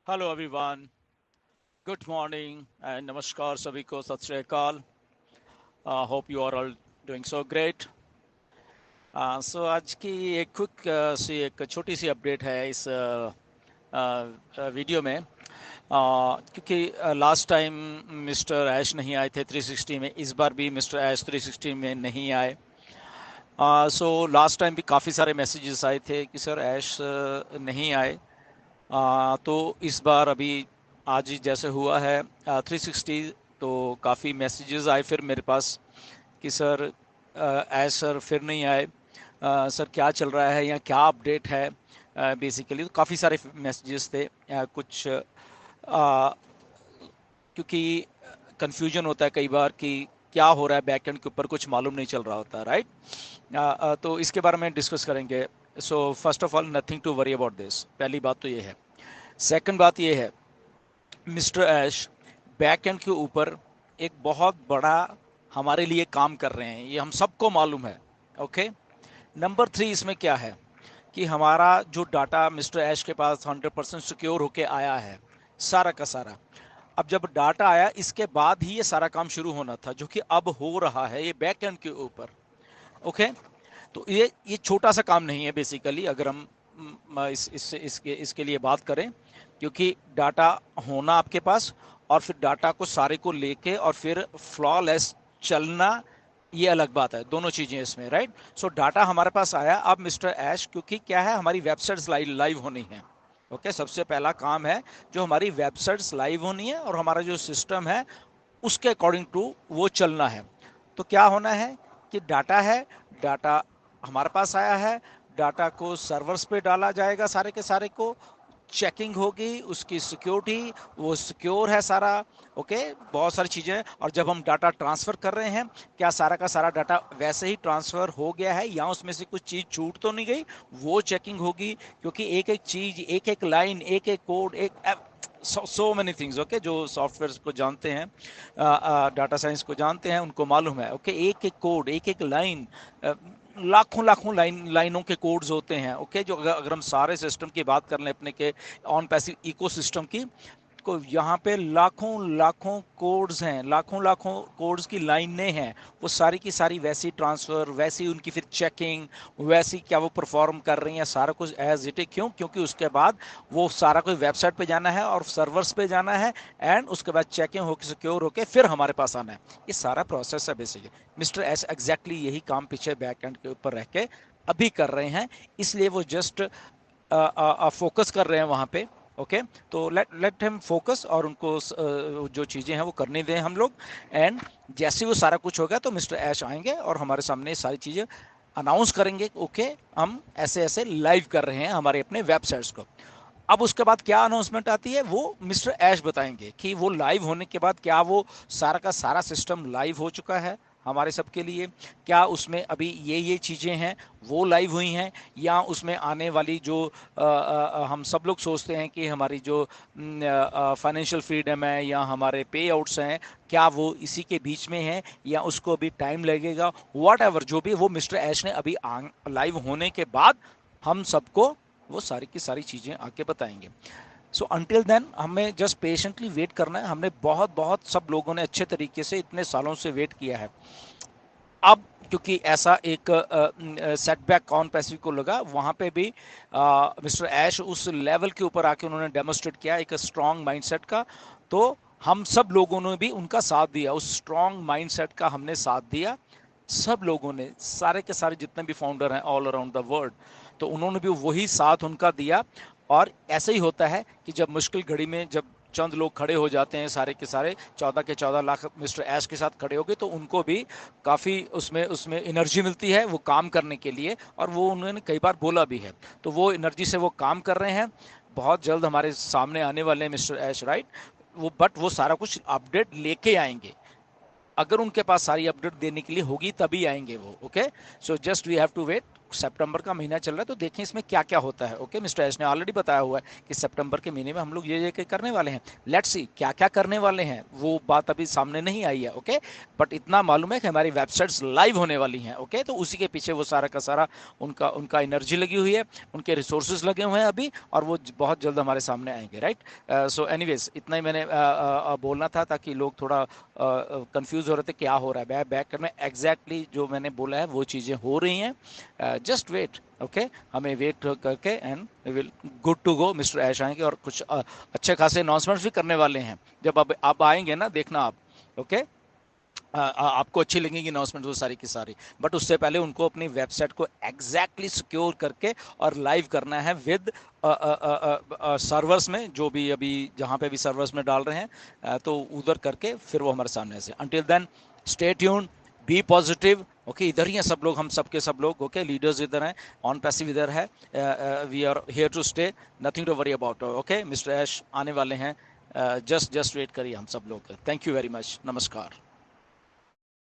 Hello everyone, good morning and नमस्कार सभी को, Sat Sri Akal. Hope you are all doing so great. So आज की एक क्विक सी एक छोटी सी अपडेट है इस वीडियो में। क्योंकि लास्ट टाइम मिस्टर ऐश नहीं आए थे 360 में, इस बार भी मिस्टर ऐश 360 में नहीं आए। सो लास्ट टाइम भी काफ़ी सारे मैसेजेस आए थे कि सर ऐश नहीं आए। तो इस बार अभी आज ही जैसे हुआ है 360, तो काफ़ी मैसेजेस आए फिर मेरे पास कि सर ऐज सर फिर नहीं आए। सर क्या चल रहा है या क्या अपडेट है। बेसिकली तो काफ़ी सारे मैसेजेस थे। क्योंकि कंफ्यूजन होता है कई बार कि क्या हो रहा है बैकएंड के ऊपर, कुछ मालूम नहीं चल रहा होता, राइट। तो इसके बारे में डिस्कस करेंगे। So first of all, nothing to worry about this, पहली बात तो ये है। सेकंड बात ये है, मिस्टर ऐश बैकएंड के ऊपर एक बहुत बड़ा हमारे लिए काम कर रहे हैं, ये हम सबको मालूम है। ओके। नंबर 3 इसमें क्या है कि हमारा जो डाटा मिस्टर ऐश के पास 100% सिक्योर होके आया है, सारा का सारा। अब जब डाटा आया इसके बाद ही ये सारा काम शुरू होना था, जो कि अब हो रहा है ये बैकएंड के ऊपर। ओके। तो ये छोटा सा काम नहीं है बेसिकली, अगर हम इसके लिए बात करें। क्योंकि डाटा होना आपके पास और फिर डाटा को सारे को लेके और फिर फ्लॉलेस चलना, ये अलग बात है। दोनों चीजें इसमें, राइट। सो डाटा हमारे पास आया। अब मिस्टर ऐश, क्योंकि क्या है, हमारी वेबसाइट्स लाइव होनी है। ओके। सबसे पहला काम है जो हमारी वेबसाइट्स लाइव होनी है और हमारा जो सिस्टम है उसके अकॉर्डिंग टू वो चलना है। तो क्या होना है कि डाटा है, डाटा हमारे पास आया है, डाटा को सर्वर्स पे डाला जाएगा, सारे के सारे को चेकिंग होगी, उसकी सिक्योरिटी, वो सिक्योर है सारा। ओके। बहुत सारी चीजें। और जब हम डाटा ट्रांसफर कर रहे हैं, क्या सारा का सारा डाटा वैसे ही ट्रांसफर हो गया है या उसमें से कुछ चीज छूट तो नहीं गई, वो चेकिंग होगी। क्योंकि एक एक चीज, एक एक लाइन, एक एक कोड, एक सो मेनी थिंग्स। ओके। जो सॉफ्टवेयर को जानते हैं, डाटा साइंस को जानते हैं, उनको मालूम है। ओके। एक एक कोड, एक एक लाइन, लाखों लाखों लाइनों के कोड्स होते हैं। ओके। जो अगर हम सारे सिस्टम की बात कर लें अपने के ऑन पैसिव इकोसिस्टम की, को यहाँ पे लाखों लाखों कोड्स हैं, लाखों लाखों कोड्स की लाइनें हैं। वो सारी की सारी वैसी ट्रांसफर, वैसी उनकी फिर चेकिंग, वैसी क्या वो परफॉर्म कर रही हैं, सारा कुछ एज इट इज। क्यों? क्योंकि उसके बाद वो सारा कुछ वेबसाइट पे जाना है और सर्वर्स पे जाना है, एंड उसके बाद चेकिंग होकर सिक्योर होकर फिर हमारे पास आना है। ये सारा प्रोसेस है बेसिकली। मिस्टर एस एग्जैक्टली यही काम पीछे बैक एंड के ऊपर रह के अभी कर रहे हैं। इसलिए वो जस्ट फोकस कर रहे हैं वहां पे। ओके। तो लेट हिम फोकस और उनको जो चीजें हैं वो करने दें हम लोग। एंड जैसे वो सारा कुछ होगा तो मिस्टर ऐश आएंगे और हमारे सामने सारी चीजें अनाउंस करेंगे। ओके। हम ऐसे ऐसे लाइव कर रहे हैं हमारे अपने वेबसाइट्स को। अब उसके बाद क्या अनाउंसमेंट आती है वो मिस्टर ऐश बताएंगे कि वो लाइव होने के बाद क्या वो सारा का सारा सिस्टम लाइव हो चुका है हमारे सबके लिए, क्या उसमें अभी ये चीज़ें हैं वो लाइव हुई हैं, या उसमें आने वाली जो हम सब लोग सोचते हैं कि हमारी जो फाइनेंशियल फ्रीडम है या हमारे पे आउट्स हैं, क्या वो इसी के बीच में है या उसको अभी टाइम लगेगा। वॉट एवर जो भी, वो मिस्टर ऐश ने अभी लाइव होने के बाद हम सबको वो सारी की सारी चीज़ें आके बताएंगे। सो अंटिल देन हमें जस्ट पेशेंटली वेट करना है। हमने बहुत बहुत सब लोगों ने अच्छे तरीके से इतने सालों से वेट किया है। अब क्योंकि ऐसा एक सेटबैक कॉन पैसिफिक को लगा, वहां पे भी मिस्टर ऐश उस लेवल के ऊपर आके उन्होंने डेमोस्ट्रेट किया एक स्ट्रांग माइंडसेट का। तो हम सब लोगों ने भी उनका साथ दिया, उस स्ट्रांग माइंडसेट का हमने साथ दिया। सब लोगों ने, सारे के सारे जितने भी फाउंडर हैं ऑल अराउंड द वर्ल्ड, तो उन्होंने भी वही साथ उनका दिया। और ऐसे ही होता है कि जब मुश्किल घड़ी में जब चंद लोग खड़े हो जाते हैं, सारे के सारे 14 के 14 लाख मिस्टर ऐश के साथ खड़े हो गए, तो उनको भी काफ़ी उसमें उसमें एनर्जी मिलती है वो काम करने के लिए। और वो उन्होंने कई बार बोला भी है, तो वो एनर्जी से वो काम कर रहे हैं। बहुत जल्द हमारे सामने आने वाले हैं मिस्टर ऐश, राइट। वो बट वो सारा कुछ अपडेट लेके आएंगे। अगर उनके पास सारी अपडेट देने के लिए होगी तभी आएंगे वो। Okay. So just we have to wait सितंबर का महीना चल रहा है, तो देखें इसमें क्या क्या होता है। ओके, मिस्टर एश ने ऑलरेडी बताया हुआ है कि सितंबर के महीने में हम लोग ये करने वाले हैं। लेट्स सी क्या क्या करने वाले हैं, वो बात अभी सामने नहीं आई है। ओके, बट इतना मालूम है कि हमारी वेबसाइट्स लाइव होने वाली हैं। ओके, तो उसी के पीछे वो सारा का सारा उनका उनका एनर्जी लगी हुई है, उनके रिसोर्सेज लगे हुए हैं अभी, और वो बहुत जल्द हमारे सामने आएंगे। राइट, सो एनीवेज इतना ही मैंने बोलना था, ताकि लोग थोड़ा कंफ्यूज हो रहे थे क्या हो रहा है। बैक में एग्जैक्टली जो मैंने बोला है वो चीज़ें हो रही हैं। Just wait. ओके, हमें वेट करके and we will good to go. Mister Ash आएंगे और कुछ अच्छे खासे अनाउंसमेंट्स भी करने वाले हैं। जब अब आप आएंगे ना, देखना आप। ओके, आपको अच्छी लगेगी अनाउंसमेंट वो सारी की सारी, बट उससे पहले उनको अपनी वेबसाइट को एग्जैक्टली सिक्योर करके और लाइव करना है विद सर्वर्स में, जो भी अभी जहाँ पे भी सर्वर्स में डाल रहे हैं, तो उधर करके फिर वो हमारे सामने से। Until then stay tuned, be positive. Okay, इधर ही हैं सब लोग, हम सबके सब लोग। ओके, लीडर्स इधर हैं, ऑन पैसिव इधर है, we are here to stay, nothing to worry about. Okay, mister Ash आने वाले हैं, जस्ट वेट करिए हम सब लोग। थैंक यू वेरी मच, नमस्कार।